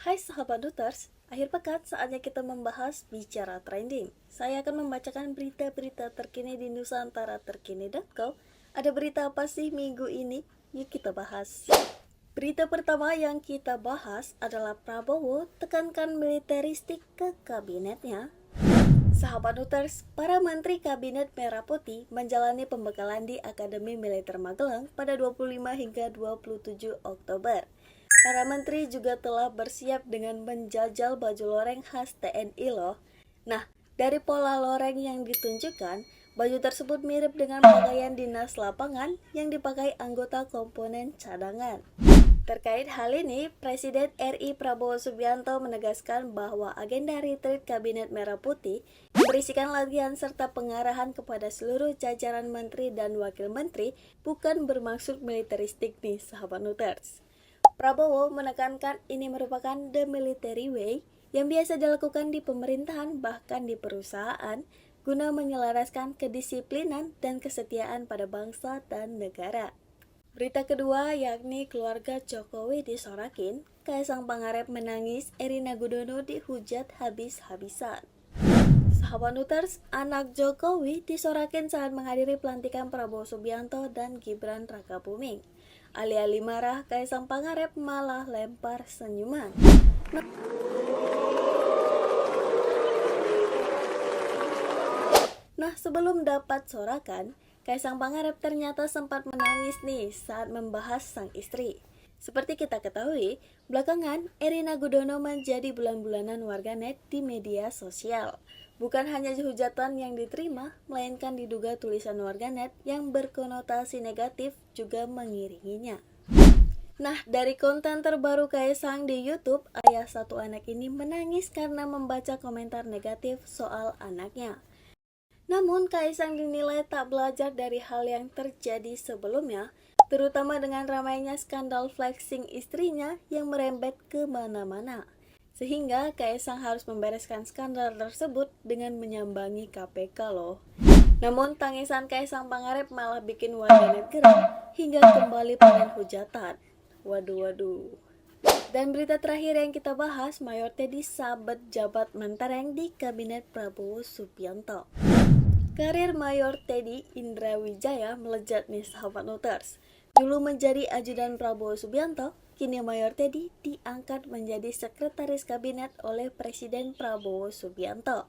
Hai sahabat Duters, akhir pekan saatnya kita membahas Bicara Trending. Saya akan membacakan berita-berita terkini di nusantara-terkini.co. Ada berita apa sih minggu ini? Yuk kita bahas. Berita pertama yang kita bahas adalah Prabowo tekankan militeristik ke kabinetnya. Sahabat Duters, para menteri Kabinet Merah Putih menjalani pembekalan di Akademi Militer Magelang pada 25 hingga 27 Oktober. Para menteri juga telah bersiap dengan menjajal baju loreng khas TNI loh. Nah, dari pola loreng yang ditunjukkan, baju tersebut mirip dengan pakaian dinas lapangan yang dipakai anggota komponen cadangan. Terkait hal ini, Presiden RI Prabowo Subianto menegaskan bahwa agenda retreat Kabinet Merah Putih berisikan latihan serta pengarahan kepada seluruh jajaran menteri dan wakil menteri, bukan bermaksud militeristik nih sahabat Nuters. Prabowo menekankan ini merupakan the military way yang biasa dilakukan di pemerintahan bahkan di perusahaan guna menyelaraskan kedisiplinan dan kesetiaan pada bangsa dan negara. Berita kedua yakni keluarga Jokowi disorakin, Kaisang Pangarep menangis, Erina Gudono dihujat habis-habisan. Sahabat Nuters, anak Jokowi disorakin saat menghadiri pelantikan Prabowo Subianto dan Gibran Rakabuming. Alih-alih marah, Kaisang Pangarep malah lempar senyuman. Nah, sebelum dapat sorakan, Kaisang Pangarep ternyata sempat menangis nih saat membahas sang istri. Seperti kita ketahui, belakangan Erina Gudono menjadi bulan-bulanan warganet di media sosial. Bukan hanya hujatan yang diterima, melainkan diduga tulisan warganet yang berkonotasi negatif juga mengiringinya. Nah, dari konten terbaru Kaisang di YouTube, ayah satu anak ini menangis karena membaca komentar negatif soal anaknya. Namun, Kaisang dinilai tak belajar dari hal yang terjadi sebelumnya, terutama dengan ramainya skandal flexing istrinya yang merembet ke mana-mana. Sehingga Kaisang harus membereskan skandal tersebut dengan menyambangi KPK loh. Namun tangisan Kaisang Pangarep malah bikin warganet geram hingga kembali panen hujatan. Waduh. Dan berita terakhir yang kita bahas, Mayor Teddy sabet jabat mentereng di Kabinet Prabowo Subianto. Karir Mayor Teddy Indra Wijaya melejit nih sahabat Nuters. Dulu menjadi ajudan Prabowo Subianto, kini Mayor Teddy diangkat menjadi sekretaris kabinet oleh Presiden Prabowo Subianto.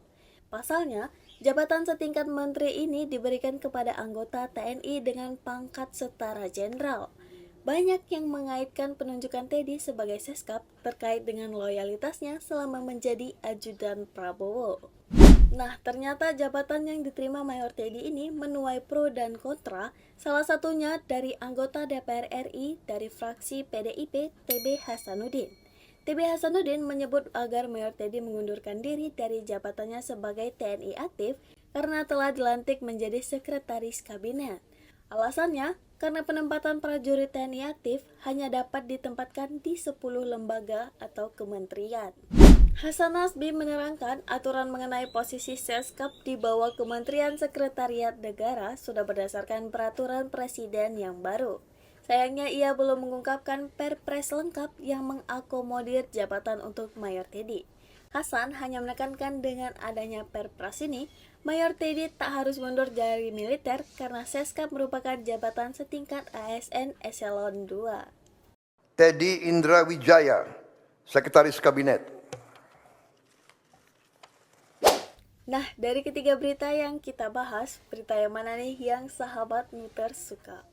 Pasalnya, jabatan setingkat menteri ini diberikan kepada anggota TNI dengan pangkat setara jenderal. Banyak yang mengaitkan penunjukan Teddy sebagai seskap terkait dengan loyalitasnya selama menjadi ajudan Prabowo. Nah, ternyata jabatan yang diterima Mayor Teddy ini menuai pro dan kontra, salah satunya dari anggota DPR RI dari fraksi PDIP, TB Hasanuddin. TB Hasanuddin menyebut agar Mayor Teddy mengundurkan diri dari jabatannya sebagai TNI aktif karena telah dilantik menjadi sekretaris kabinet. Alasannya, karena penempatan prajurit TNI aktif hanya dapat ditempatkan di 10 lembaga atau kementerian. Hasan Nasbi menerangkan aturan mengenai posisi seskap di bawah Kementerian Sekretariat Negara sudah berdasarkan peraturan presiden yang baru. Sayangnya ia belum mengungkapkan perpres lengkap yang mengakomodir jabatan untuk Mayor Teddy. Hasan hanya menekankan dengan adanya perpres ini, Mayor Teddy tak harus mundur dari militer karena seskap merupakan jabatan setingkat ASN Eselon 2. Teddy Indra Wijaya, Sekretaris Kabinet. Nah, dari ketiga berita yang kita bahas, berita yang mana nih yang sahabat Nuters suka?